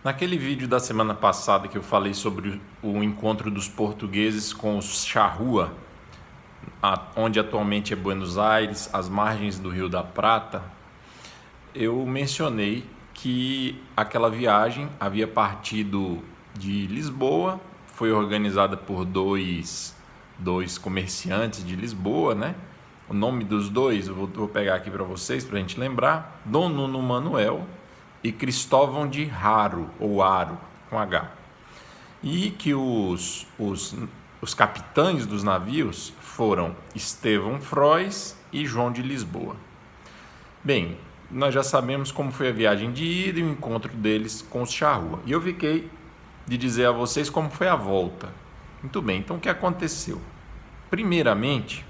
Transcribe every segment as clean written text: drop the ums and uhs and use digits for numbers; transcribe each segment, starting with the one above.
Naquele vídeo da semana passada que eu falei sobre o encontro dos portugueses com os charrua, onde atualmente é Buenos Aires, às margens do Rio da Prata, eu mencionei que aquela viagem havia partido de Lisboa, foi organizada por dois comerciantes de Lisboa, né? O nome dos dois eu vou pegar aqui para vocês, para a gente lembrar: Dom Nuno Manuel e Cristóvão de Haro, ou Aro, com H. E que os capitães dos navios foram Estevão Frois e João de Lisboa. Bem, nós já sabemos como foi a viagem de ida e o encontro deles com os charrua. E eu fiquei de dizer a vocês como foi a volta. Muito bem, então o que aconteceu? Primeiramente,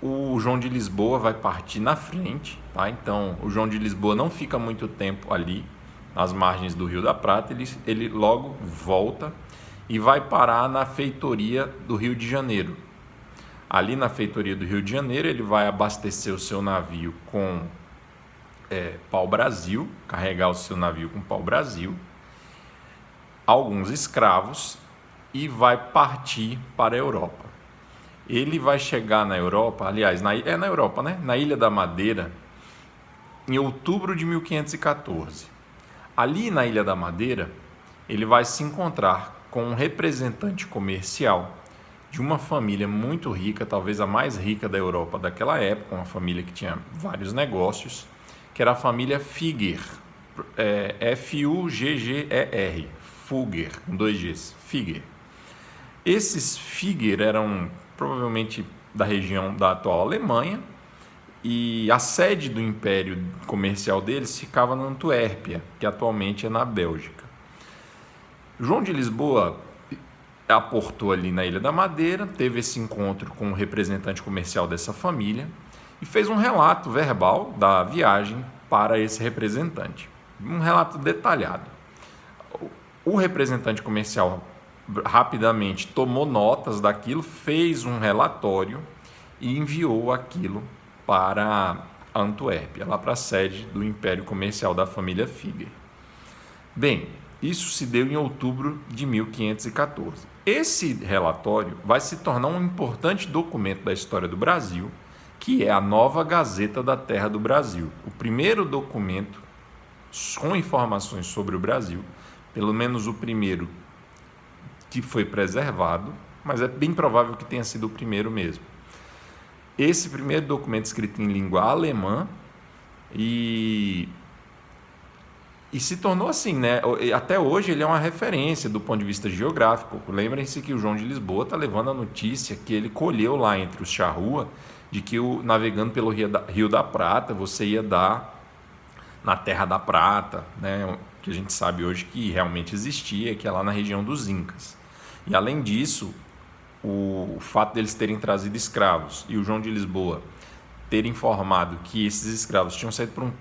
o João de Lisboa vai partir na frente, tá? Então o João de Lisboa não fica muito tempo ali nas margens do Rio da Prata, ele logo volta e vai parar na feitoria do Rio de Janeiro. Ali na feitoria do Rio de Janeiro ele vai abastecer o seu navio com pau-brasil, carregar o seu navio com pau-brasil, alguns escravos, e vai partir para a Europa. Ele vai chegar na Europa, aliás, na Europa, né? Na Ilha da Madeira, em outubro de 1514. Ali na Ilha da Madeira, ele vai se encontrar com um representante comercial de uma família muito rica, talvez a mais rica da Europa daquela época, uma família que tinha vários negócios, que era a família Fugger, F-U-G-G-E-R, Fugger, com dois Gs, Fugger. Esses Fugger eram provavelmente da região da atual Alemanha, e a sede do império comercial deles ficava na Antuérpia, que atualmente é na Bélgica. João de Lisboa aportou ali na Ilha da Madeira, teve esse encontro com o representante comercial dessa família e fez um relato verbal da viagem para esse representante, um relato detalhado. O representante comercial rapidamente tomou notas daquilo, fez um relatório e enviou aquilo para a Antuérpia, lá para a sede do Império Comercial da família Fugger. Bem, isso se deu em outubro de 1514. Esse relatório vai se tornar um importante documento da história do Brasil, que é a Nova Gazeta da Terra do Brasil, o primeiro documento com informações sobre o Brasil, pelo menos o primeiro que foi preservado, mas é bem provável que tenha sido o primeiro mesmo. Esse primeiro documento escrito em língua alemã e se tornou assim, né? Até hoje ele é uma referência do ponto de vista geográfico. Lembrem-se que o João de Lisboa está levando a notícia que ele colheu lá entre os charrua, de que navegando pelo Rio da Prata você ia dar na Terra da Prata, né? Que a gente sabe hoje que realmente existia, que é lá na região dos Incas. E além disso, o fato deles terem trazido escravos e o João de Lisboa ter informado que esses escravos tinham saído por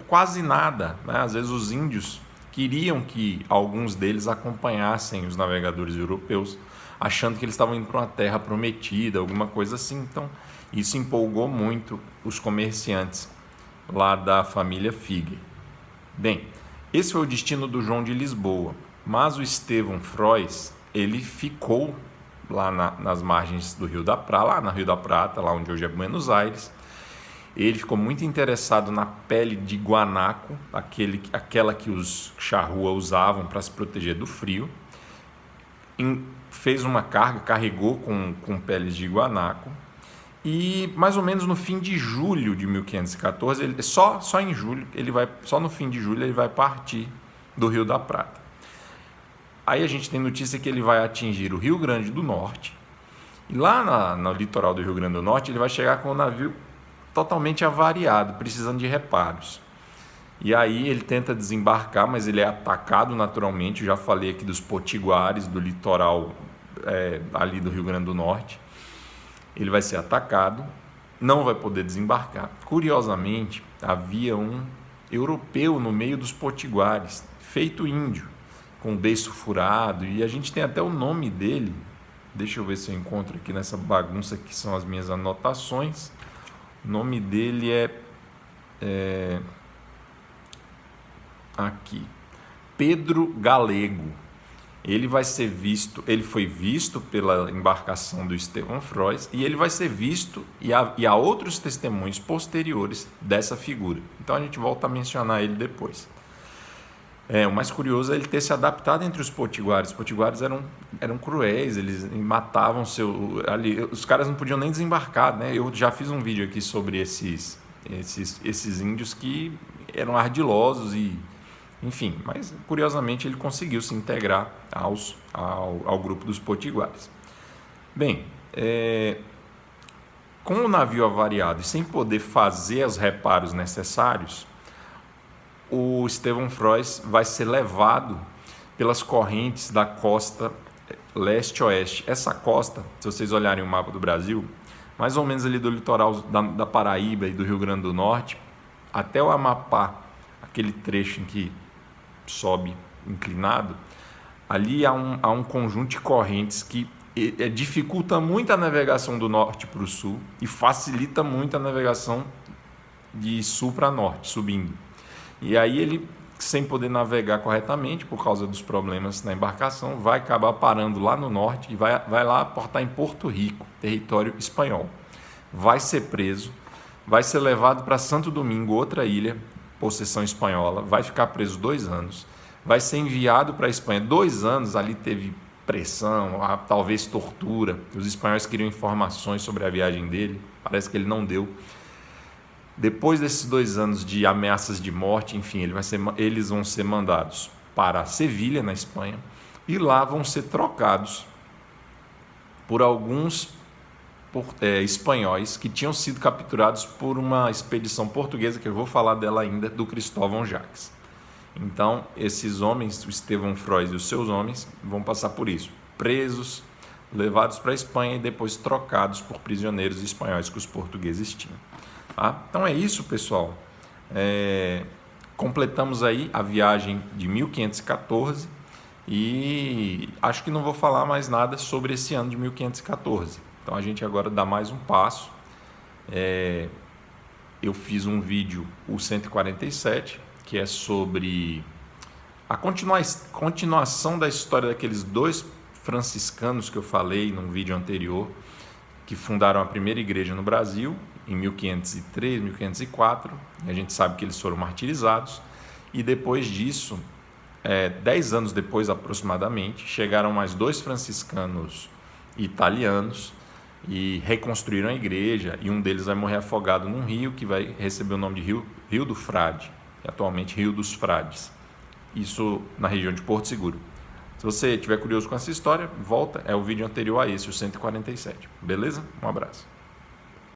quase nada, né? Às vezes os índios queriam que alguns deles acompanhassem os navegadores europeus, achando que eles estavam indo para uma terra prometida, alguma coisa assim. Então isso empolgou muito os comerciantes lá da família Fugger. Bem, esse foi o destino do João de Lisboa, mas o Estevão Frois, ele ficou lá nas margens do Rio da Prata, lá no Rio da Prata, lá onde hoje é Buenos Aires. Ele ficou muito interessado na pele de guanaco, aquela que os charrua usavam para se proteger do frio. Fez uma carga, carregou com peles de guanaco. E mais ou menos no fim de julho de 1514, só no fim de julho ele vai partir do Rio da Prata. Aí a gente tem notícia que ele vai atingir o Rio Grande do Norte. E lá no litoral do Rio Grande do Norte ele vai chegar com o navio totalmente avariado, precisando de reparos. E aí ele tenta desembarcar, mas ele é atacado naturalmente. Eu já falei aqui dos potiguares do litoral ali do Rio Grande do Norte. Ele vai ser atacado, não vai poder desembarcar. Curiosamente, havia um europeu no meio dos potiguares, feito índio, com o beiço furado, e a gente tem até o nome dele. Deixa eu ver se eu encontro aqui nessa bagunça que são as minhas anotações. O nome dele aqui. Pedro Galego. Ele foi visto pela embarcação do Estevão Frois e ele vai ser visto e há outros testemunhos posteriores dessa figura. Então a gente volta a mencionar ele depois. O mais curioso é ele ter se adaptado entre os potiguares. Os potiguares eram cruéis, eles matavam os caras não podiam nem desembarcar, né? Eu já fiz um vídeo aqui sobre esses índios que eram ardilosos enfim, mas curiosamente ele conseguiu se integrar ao grupo dos potiguares. Bem, com o navio avariado e sem poder fazer os reparos necessários, o Estevão Frois vai ser levado pelas correntes da costa leste-oeste. Essa costa, se vocês olharem o mapa do Brasil, mais ou menos ali do litoral da Paraíba e do Rio Grande do Norte, até o Amapá, aquele trecho em que sobe inclinado, ali há um conjunto de correntes que dificulta muito a navegação do norte para o sul e facilita muito a navegação de sul para norte, subindo. E aí ele, sem poder navegar corretamente por causa dos problemas na embarcação, vai acabar parando lá no norte e vai lá aportar em Porto Rico, território espanhol. Vai ser preso, vai ser levado para Santo Domingo, outra ilha, possessão espanhola, vai ficar preso 2 anos, vai ser enviado para a Espanha. 2 anos ali teve pressão, talvez tortura. Os espanhóis queriam informações sobre a viagem dele, parece que ele não deu. Depois desses 2 anos de ameaças de morte, enfim, eles vão ser mandados para Sevilha, na Espanha, e lá vão ser trocados por alguns espanhóis que tinham sido capturados por uma expedição portuguesa, que eu vou falar dela ainda, do Cristóvão Jacques. Então, esses homens, o Estevão Frois e os seus homens, vão passar por isso, presos, levados para a Espanha e depois trocados por prisioneiros espanhóis que os portugueses tinham. Tá? Então é isso, pessoal. Completamos aí a viagem de 1514 e acho que não vou falar mais nada sobre esse ano de 1514. Então a gente agora dá mais um passo. Eu fiz um vídeo, o 147, que é sobre a continuação da história daqueles 2 franciscanos que eu falei num vídeo anterior, que fundaram a primeira igreja no Brasil em 1503, 1504. A gente sabe que eles foram martirizados e depois disso, 10 anos depois aproximadamente, chegaram mais 2 franciscanos italianos e reconstruíram a igreja, e um deles vai morrer afogado num rio que vai receber o nome de Rio do Frade, atualmente Rio dos Frades, isso na região de Porto Seguro. Se você estiver curioso com essa história, volta, é o vídeo anterior a esse, o 147, beleza? Um abraço.